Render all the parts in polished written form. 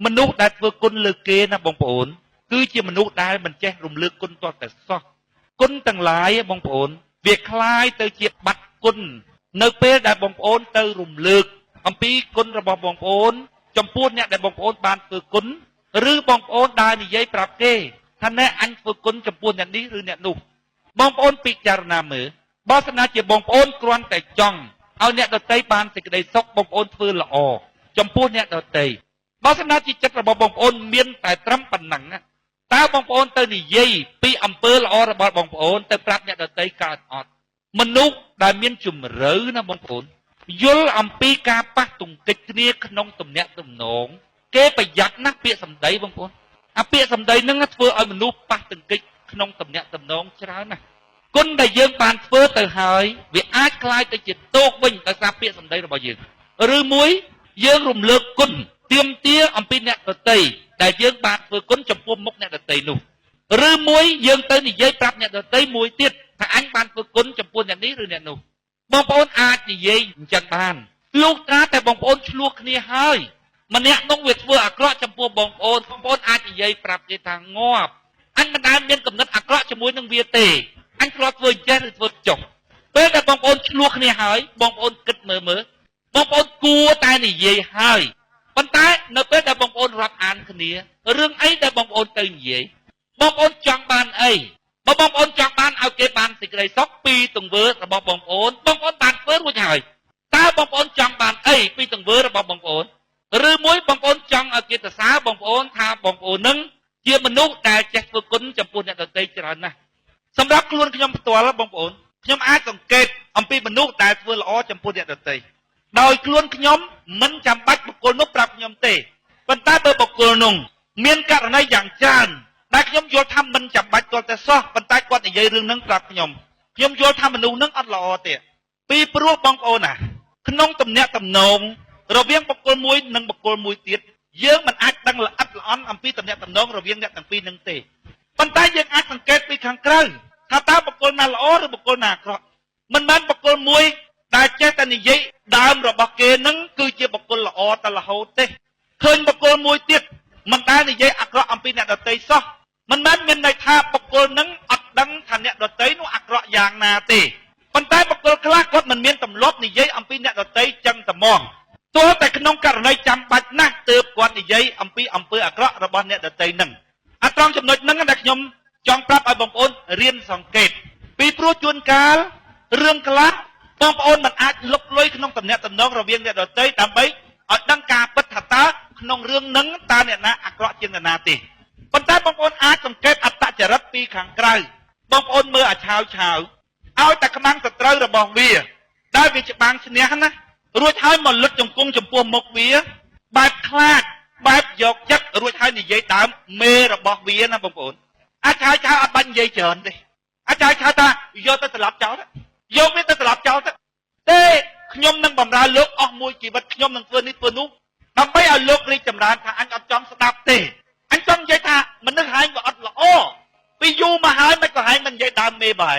មនុស្សដែលធ្វើគុណលើគេណាបងប្អូនគឺជាមនុស្សដែលមិនចេះរំលឹកគុណទាល់តែសោះគុណទាំងឡាយបងប្អូនវាคล้ายទៅជាបាត់គុណនៅពេលដែលបងប្អូនទៅរំលឹកអំពីគុណរបស់បងប្អូនចំពោះអ្នកដែលបងប្អូនបានធ្វើគុណឬបងប្អូនដែលនិយាយប្រាប់គេថាណែអញធ្វើគុណចំពោះអ្នកនេះឬអ្នកនោះបងប្អូនពិចារណាមើលបើស្នាជាបងប្អូនគ្រាន់តែចង់ឲ្យអ្នកដទៃបានសេចក្តីសុខបងប្អូនធ្វើល្អចំពោះអ្នកដទៃបើស្នាជាចិត្តរបស់បងប្អូនមានតែត្រឹមប៉ុណ្ណឹងតើបងប្អូនទៅនិយាយពីអំពើល្អរបស់បងប្អូនទៅប្រាប់អ្នកដទៃកើតអត់មនុស្សដែលមានជំរឿណាបងប្អូនយល់អំពីការប៉ះទង្គិចគ្នាក្នុងទំនាក់ទំនងគេប្រយ័ត្នណាស់ពាក្យសម្ដីបងប្អូនអាពាក្យសម្ដីហ្នឹងធ្វើឲ្យមនុស្សប៉ះទង្គិចក្នុងទំនាក់ទំនងច្រើនណាស់គុណដែលយើងបានធ្វើទៅហើយវាអាចคล้ายទៅជាទោសវិញដោយសារពាក្យសម្ដីរបស់យើងឬមួយយើងរំលើកគុណទាមទារអំពីអ្នកដទៃដែលយើងបានធ្វើគុណចំពោះមុខអ្នកដទៃនោះឬមួយយើងទៅនិយាយប្រាប់អ្នកដទៃមួយទៀតថាអញបានធ្វើគុណចំពោះអ្នកនេះឬអ្នកនោះបងប្អូនអាចនិយាយអញ្ចឹងបានលុះត្រាតែបងប្អូនឆ្លោះគ្នាហើយម្នាក់នោះវាធ្វើអាក្រក់ចំពោះបងប្អូនអាចនិយាយប្រាប់គេថាងាប់អញមិនដែលមានកំណត់អាក្រក់ជាមួយនឹងវាទេអញធ្លាប់ធ្វើចេះឬធ្វើចុះពេលដែលបងប្អូនឆ្លោះគ្នាហើយបងប្អូនគិតមើលបងប្អូនគួរតែនិយាយហើយប៉ុន្តែនៅពេលដែលបងប្អូនរាប់អានគ្នារឿងអីដែលបងប្អូនទៅនិយាយបងប្អូនចង់បានអីបើបងប្អូនចង់បានឲ្យគេបានសេចក្តីសុខពីទង្វើរបស់បងប្អូនបានធ្វើរួចហើយតើបងប្អូនចង់បានអីពីទង្វើរបស់បងប្អូនឬមួយបងប្អូនចង់ឲ្យគេសរសើរបងប្អូនថាបងប្អូននឹងជាមនុស្សដែលចេះធ្វើគុណចំពោះអ្នកដទៃច្រើនណាស់សម្រាប់ខ្លួនខ្ញុំផ្ទាល់បងប្អូនខ្ញុំអាចសង្កេតអំពីមនុស្សដែលធ្វើល្អចំពោះអ្នកដទៃដោយខ្លួនខ្ញុំមិនចាំបាច់បុគ្គលនោះប្រាប់ខ្ញុំទេប៉ុន្តែបើបុគ្គលនោះមានករណីយ៉ាងច្រើនដែលខ្ញុំយល់ថាមិនចាំបាច់ទាល់តែសោះប៉ុន្តែគាត់និយាយរឿងហ្នឹងប្រាប់ខ្ញុំយល់ថាមនុស្សហ្នឹងអត់ល្អទេពីព្រោះបងប្អូនណាក្នុងទំនាក់ទំនងរវាងបុគ្គលមួយនិងបុគ្គលមួយទៀតយើងមិនអាចដឹងល្អិតល្អន់អំពីទំនាក់ទំនងរវាងអ្នកទាំងពីរហ្នឹងទេប៉ុន្តែយើងអាចសង្កេតពីខាងក្រៅថាតើបុគ្គលណាល្អឬបុគ្គលណាអាក្រក់មិនមែនបុគ្គលមួយដែលចេះតែនិយាយដើមរបស់គេនឹងគឺជាបុគ្គលល្អតែរហូតទេឃើញបុគ្គលមួយទៀតមិនដែលនិយាយអាក្រក់អំពីអ្នកដទៃសោះមិនមែនមានន័យថាបុគ្គលនឹងអត់ដឹងថាអ្នកដទៃនោះអាក្រក់យ៉ាងណាទេប៉ុន្តែបុគ្គលខ្លះគាត់មិនមានទម្លាប់និយាយអំពីអ្នកដទៃចឹងតែមកទោះតែក្នុងករណីចាំបាច់ណាស់ទើបគាត់និយាយអំពីអំពើអាក្រក់របស់អ្នកដទៃនឹងអាត្រង់ចំណុចហ្នឹងដែលខ្ញុំចង់ប្រាប់ឲ្យបងប្អូនរៀនសង្កេតពីព្រោះជួនកាលរឿងខ្លះបងប្អូនមិនអាចលុបលុយក្នុងទំនាក់ទំនងរវាងអ្នកដទៃដើម្បីឲ្យដឹងការពិតថាតើក្នុងរឿងហ្នឹងតើអ្នកណាអាក្រក់ជាងអ្នកណាទេប៉ុន្តែបងប្អូនអាចសង្កេតអត្តចរិតពីខាងក្រៅបងប្អូនមើលឲ្យឆាវឲ្យតែខ្មាំងសត្រូវរបស់វាដែលវាច្បាំងឈ្នះណារួចហើយមកលុតជង្គង់ចំពោះមុខវាបែបខ្លាចបែបយកចិត្តរួចហើយនិយាយដើមមេរបស់វាណាបងប្អូនអាចឆាវអត់បាច់និយាយច្រើនទេអាចឆាវថាយកទៅត្រឡប់ចោលយកវាទៅត្រឡប់ចោលទេខ្ញុំនឹងបម្រើលោកអស់មួយជីវិតខ្ញុំនឹងធ្វើនេះធ្វើនោះដើម្បីឲ្យលោករីកចម្រើនថាអញអត់ចង់ស្ដាប់ទេអញចង់និយាយថាមនុស្សហែងវាអត់ល្អពីយូរមកហើយមិនក៏ហែងមិននិយាយដើមមេបាយ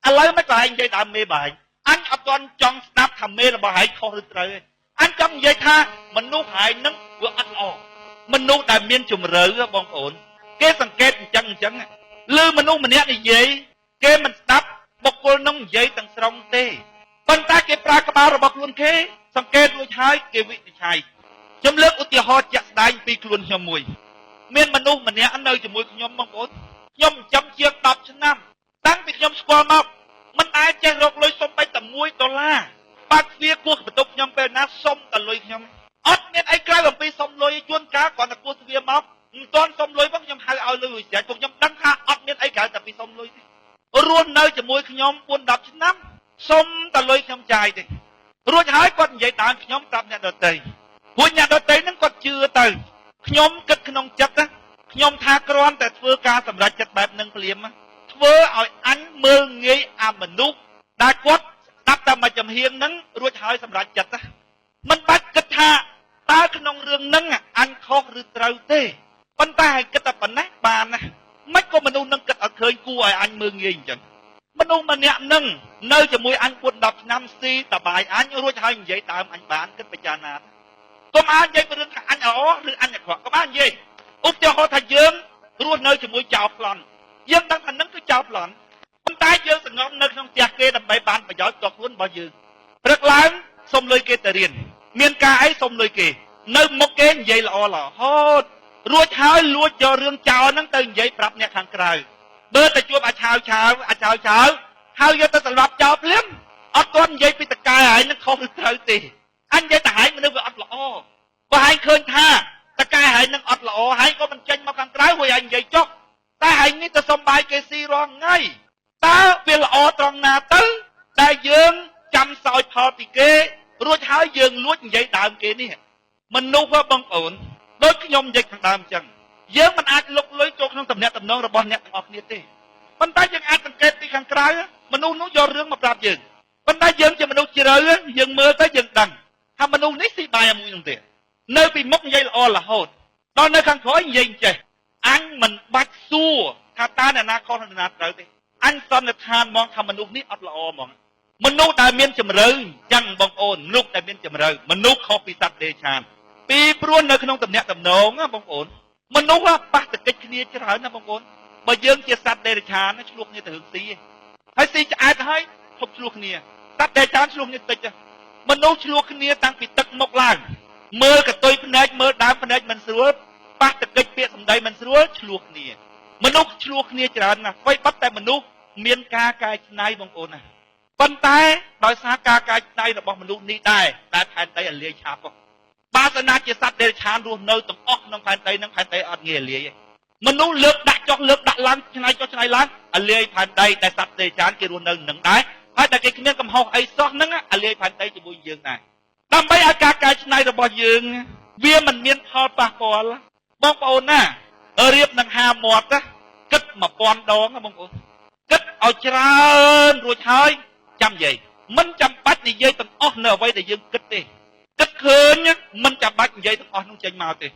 ឥឡូវមិនក៏ហែងនិយាយដើមមេបាយអញអត់ទាន់ចង់ស្ដាប់ថាមេរបស់ហែងខុសឬត្រូវទេអញចង់និយាយថាមនុស្សហែងនឹងវាអត់ល្អមនុស្សដែលមានជំរឿបងប្អូនគេសង្កេតអញ្ចឹងឬមនុស្សម្នាក់និយាយគេមិនស្ដាប់បុគ្គលនោះនិយាយទាំងស្រុងទេប៉ុន្តែគេប្រើក្បាលរបស់ខ្លួនគេសង្កេតរួចហើយគេវិនិច្ឆ័យខ្ញុំលើកឧទាហរណ៍ជាក់ស្ដែងពីខ្លួនខ្ញុំមួយមានមនុស្សម្នាក់នៅជាមួយខ្ញុំបងប្អូនខ្ញុំចំជាង10ឆ្នាំតាំងពីខ្ញុំស្គាល់មកមិនអាចចេះរកលុយសុំបីតែ$1បាត់វាគោះបន្ទប់ខ្ញុំពេលណាសុំតែលុយខ្ញុំអត់មានអីក្រៅអំពីសុំលុយជួនកាលគ្រាន់តែគោះវាមកមិនទាន់សុំលុយផងខ្ញុំហៅឲ្យលុយចាច់ពួកខ្ញុំដឹងថាអត់មានអីក្រៅតែពីសុំលុយទេរស់នៅជាមួយខ្ញុំ4-10ឆ្នាំសុំតែលុយខ្ញុំចាយទេរួចហើយគាត់និយាយដើមខ្ញុំប្រាប់អ្នកដទៃពួកអ្នកដទៃហ្នឹងគាត់ជឿទៅខ្ញុំគិតក្នុងចិត្តណាខ្ញុំថាគ្រាន់តែធ្វើការសម្រេចចិត្តបែបហ្នឹងភ្លាមធ្វើឲ្យអញមើលងាយអាមនុស្សដែលគាត់ស្ដាប់តែមួយចំហៀងហ្នឹងរួចហើយសម្រេចចិត្តណាមិនបាច់គិតថាតើក្នុងរឿងហ្នឹងអញខុសឬត្រូវទេប៉ុន្តែឲ្យគិតតែប៉ុណ្ណេះបានណាមិនក៏មនុស្សនឹងគិតឲ្យឃើញគួរឲ្យអញមើលងាយអញ្ចឹងមនុស្សម្នាក់នឹងនៅជាមួយអញ4-10ឆ្នាំស៊ីតបាយអញរួចហើយនិយាយដើមអញបានគិតពិចារណា កុំអាននិយាយពីរឿងថាអញល្អឬអញអាក្រក់កុំអាននិយាយឧទាហរណ៍ថាយើងរស់នៅជាមួយចៅប្លន់យើងដឹងថានឹងគឺចៅប្លន់ប៉ុន្តែយើងសង្ងំនៅក្នុងផ្ទះគេដើម្បីបានប្រយោជន៍ដល់ខ្លួនរបស់យើងព្រឹកឡើងសុំលុយគេទៅរៀនមានការអីសុំលុយគេនៅមុខគេនិយាយល្អរហូតរួចហើយលួចយករឿងចោលហ្នឹងទៅនិយាយប្រាប់អ្នកខាងក្រៅបើតែជួបអាចឆាវហើយយកទៅសម្រាប់ចោលភ្លាមអត់ទាន់និយាយពីតកែហើយនឹងខុសឬត្រូវទេអញនិយាយតែហែងមនុស្សវាអត់ល្អបើហែងឃើញថាតកែហើយនឹងអត់ល្អហើយក៏មិនចេញមកខាងក្រៅហួយហែងនិយាយចុះតែហែងនេះទៅសំបាយគេស៊ីរាល់ថ្ងៃតើវាល្អត្រង់ណាទៅដែលយើងចាំសោយផលពីគេរួចហើយយើងលួចនិយាយដើមគេនេះមនុស្សបងប្អូនដូចខ្ញុំនិយាយខាងដើមអញ្ចឹងយើងមិនអាចលុកលុយចូលក្នុងទំនាក់ទំនងរបស់អ្នកទាំងអស់គ្នាទេប៉ុន្តែយើងអាចសង្កេតពីខាងក្រៅមនុស្សនោះយករឿងមកប្រាប់យើងប៉ុន្តែយើងជាមនុស្សជ្រៅយើងមើលទៅយើងដឹងថាមនុស្សនេះស៊ីបាយមួយនោះទេនៅពីមុខនិយាយល្អរហូតដល់នៅខាងក្រោយនិយាយចេះអញមិនបាច់សួរថាតើអ្នកណាខុសអ្នកណាត្រូវទេអញសន្និដ្ឋានហ្មងថាមនុស្សនេះអត់ល្អហ្មងមនុស្សដែលមានជំរឿអញ្ចឹងបងប្អូនមនុស្សដែលមានជំរឿមនុស្សខុសពីសត្វដេឆានពីព្រោះនៅក្នុងទំនាក់ទំនងបងប្អូនមនុស្សប៉ះទង្គិចគ្នាច្រើនណាបងប្អូនបើយើងជាសត្វដេឆានឆ្លោះគ្នាទៅរឿងស៊ីហើយស៊ីឆ្អែតហើយឈប់ឆ្លោះគ្នាសត្វដេឆានឆ្លោះគ្នាតិចមនុស្សឆ្លោះគ្នាតាំងពីទឹកមកឡើងមើលកតុយភ្នែកមើលដើមភ្នែកមិនស្រួលប៉ះទង្គិចពាក្យសម្ដីមិនស្រួលឆ្លោះគ្នាមនុស្សឆ្លោះគ្នាច្រើនណាស់អ្វីបាត់តែមនុស្សមានការកែច្នៃបងប្អូនណាប៉ុន្តែដោយសារការកែច្នៃរបស់មនុស្សនេះដែរតែផែនដីអលាយឆាប់បើសិនណាជាសត្វដេរឆានរស់នៅទាំងអស់ក្នុងផែនដីនឹងផែនដីអត់ងាយលាយទេមនុស្សលើកដាក់ចុះលើកដាក់ឡើងឆ្នៃចុះឆ្នៃឡើងអលាយផែនដីតែសត្វដេរឆានគេរស់នៅនឹងដែរហើយតែគេគ្មានកំហុសអីសោះហ្នឹងអលាយផែនដីជាមួយយើងដែរដើម្បីឲ្យការកែច្នៃរបស់យើងវាមិនមានផលប៉ះពាល់បងប្អូនណារៀបនឹងហាមាត់គិត1000ដងបងប្អូនគិតឲ្យច្រើនរួចហើយចាំនិយាយមិនចាំបាច់និយាយទាំងអស់នៅអ្វីដែលយើងគិតទេគិតឃើញមិនចាំបាច់និយាយទាំងអស់នោះចេញមកទេ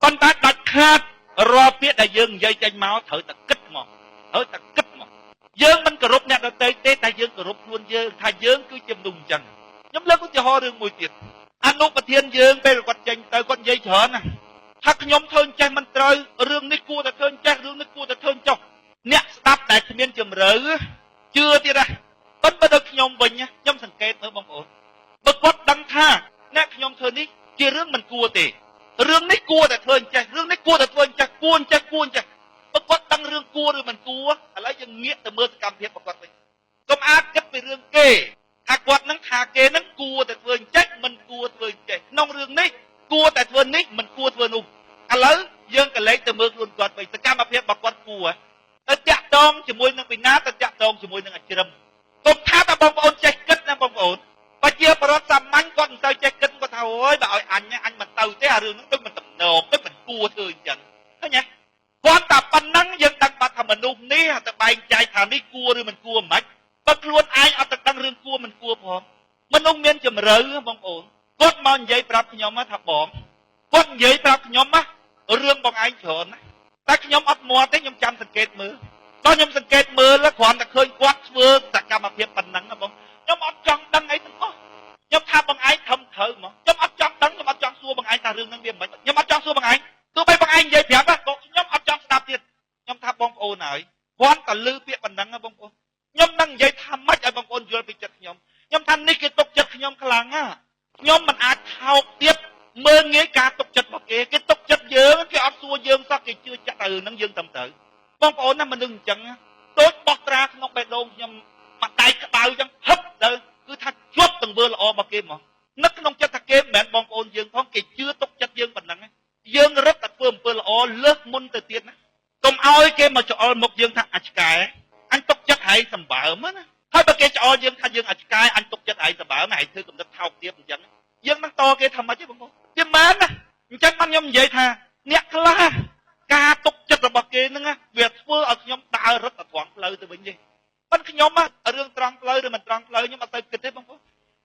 ប៉ុន្តែដាច់ខាតរាល់ពាក្យដែលយើងនិយាយចេញមកត្រូវតែគិតមកយើងមិនគោរពអ្នកដទៃទេតែយើងគោរពខ្លួនយើងថាយើងគឺជាមនុស្សអញ្ចឹងខ្ញុំលើកឧទាហរណ៍រឿងមួយទៀតអនុប្រធានយើងពេលគាត់ចេញទៅគាត់និយាយច្រើនណាថាខ្ញុំធ្វើចេះមិនត្រូវរឿងនេះគួរតែធ្វើចេះរឿងនេះគួរតែធ្វើចុះអ្នកស្ដាប់តែគ្មានជំរឿជឿទៀតណាប៉ុន្តែដល់ខ្ញុំវិញខ្ញុំសង្កេតមើលបងប្អូនបើគាត់ដឹងថាអ្នកខ្ញុំធ្វើនេះជារឿងមិនគួរទេរឿងនេះគួរតែធ្វើចេះរឿងនេះគួរតែធ្វើចេះគួរចេះបើគាត់ដឹងរឿងគួរឬមិនគួរឥឡូវយើងងាកទៅមើលសកម្មភាពរបស់គាត់វិញកុំអាចគិតពីរឿងគេថាគាត់នឹងថាគេនឹងគួរតែធ្វើចេះមិនគួរធ្វើចេះក្នុងរឿងនេះគួរតែធ្វើនេះមិនគួរធ្វើនោះឥឡូវយើងក៏លេចទៅមើលខ្លួនគាត់វិញសកម្មភាពរបស់គាត់គួរទៅតាក់ទងជាមួយនឹងពីណាទៅតាក់ទងជាមួយនឹងអជ្រឹមកុំថាតែបងប្អូនចេះគិតណាបងប្អូនបើជាបរិបទសាមញ្ញគាត់មិនទៅចេះគិតគាត់ថាអូយបើឲ្យអញមិនទៅទេអារឿងហ្នឹងទឹកមិនតំណងទឹកមិនគួរធ្វើអញ្ចឹងឃើញទេគាត់តែប៉ុណ្ណឹងយើងដឹងបាត់ថាមនុស្សនេះទៅបែងចែកថានេះគួរឬមិនគួរមិនបើខ្លួនឯងអត់ទៅដឹងរឿងគួរមិនគួរផងមនុស្សមានជំរឿបងប្អូនគាត់មកនិយាយប្រាប់ខ្ញុំថាបងគាត់និយាយប្រាប់ខ្ញុំរឿងបងឯងច្រើនណាតែខ្ញុំអត់មាត់ទេខ្ញុំចាំសង្កេតមើលដល់ខ្ញុំសង្កេតមើលគ្រាន់តែឃើញគាត់ធ្វើសកម្មភាពប៉ុណ្ណឹងបងខ្ញុំអត់ចង់ដឹងអីទាំងអស់ខ្ញុំថាបងឯងខំត្រូវហ្មងខ្ញុំអត់ចង់ដឹងខ្ញុំអត់ចង់សួរបងឯងថារឿងហ្នឹងវាមិនខ្ញុំអត់ចង់សួរបងឯងទោះបីបងឯងនិយាយប្រាប់ក៏ខ្ញុំអត់ចង់ស្ដាប់ទៀតខ្ញុំថាបងប្អូនហើយគ្រាន់តែឮពាក្យប៉ុណ្ណឹងបងប្អូនខ្ញុំនឹងនិយាយថាម៉េចឲ្យបងប្អូនយល់ពីចិត្តខ្ញុំថានេះគេទុកចិត្តខ្ញុំខ្លាំងណាខ្ញុំមិនអាចថោកទៀតមើលងាយការទុកចិត្តរបស់គេទុកចិត្តយើងគេអត់សួរយើងសោះគេជឿចិត្តទៅនឹងយើងតាមទៅបងប្អូនណាមនុស្សអញ្ចឹងដូចបោះត្រាក្នុងបេះដូងខ្ញុំមកដៃក្តៅអញ្ចឹងហឹបទៅគឺថាជាប់ទង្វើល្អរបស់គេហ្មងនឹកក្នុងចិត្តថាគេមិនមែនបងប្អូនយើងផងគេជឿទុកចិត្តយើងប៉ុណ្ណឹងយើងរឹតតែធ្វើអំពើល្អលើសមុនទៅទៀតណាកុំឲ្យគេមកច្អល់មុខយើងថាអាចឆ្កែអញទុកចិត្តហើយសម្បើមណាហើយបើគេច្អល់យើងថាយើងអាចឆ្កែអញទុកចិត្តហើយសម្បើមហើយធ្វើកំណត់ថោកទៀតអញ្ចឹងយើងនឹងតគេថាម៉េចទេបងប្អូនវាមែនណាអញ្ចឹងបានខ្ញុំនិយាយថាអ្នកខ្លះការទុកចិត្តរបស់គេហ្នឹងវាធ្វើឲ្យខ្ញុំដើររត់ទៅត្រង់ផ្លូវទៅវិញទេប៉ុន្តែខ្ញុំរឿងត្រង់ផ្លូវឬមិនត្រង់ផ្លូវខ្ញុំអត់ទៅគិតទេបងប្អូន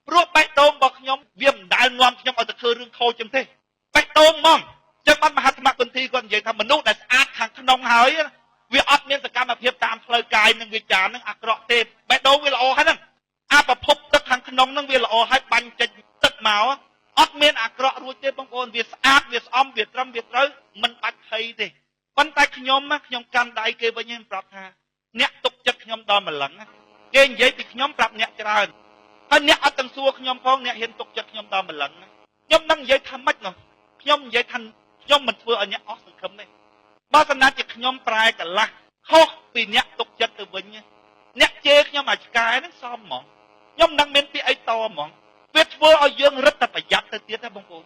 ព្រោះបេះដូងរបស់ខ្ញុំវាមិនដែលនាំខ្ញុំឲ្យទៅធ្វើរឿងខូចចឹងទេបេះដូងហ្មងចឹងបានមហាត្មគុន្ធីគាត់និយាយថាមនុស្សដែលស្អាតខាងក្នុងហើយវាអត់មានសកម្មភាពតាមផ្លូវកាយនិងវាចានឹងអាក្រក់ទេបេះដូងវាល្អហើយហ្នឹងអាប្រភពទឹកខាងក្នុងហ្នឹងវាល្អហើយបាញ់ចេញទឹកមក អត់មានអាក្រក់រួចទេបងប្អូនវាស្អាតវាស្អំវាត្រឹមវាត្រូវមិនបាច់ភ័យទេប៉ុន្តែខ្ញុំកាន់ដៃគេវិញខ្ញុំប្រាប់ថាអ្នកទុកចិត្តខ្ញុំដល់ម្លឹងគេនិយាយពីខ្ញុំប្រាប់អ្នកច្រើនហើយអ្នកអត់ទាំងសួរខ្ញុំផងអ្នកហ៊ានទុកចិត្តខ្ញុំដល់ម្លឹងខ្ញុំនឹងនិយាយថាម៉េចនោះខ្ញុំនិយាយថាខ្ញុំមិនធ្វើឲ្យអ្នកអស់សង្ឃឹមទេបើសំណាជាខ្ញុំប្រែកន្លះខុសពីអ្នកទុកចិត្តទៅវិញអ្នកជេរខ្ញុំអាឆ្កែហ្នឹងសមហ្មងខ្ញុំនឹងមានពាក្យអីតហ្មងវាធ្វើឲ្យយើងរឹតតែប្រយ័ត្នទៅទៀតណាបងប្អូន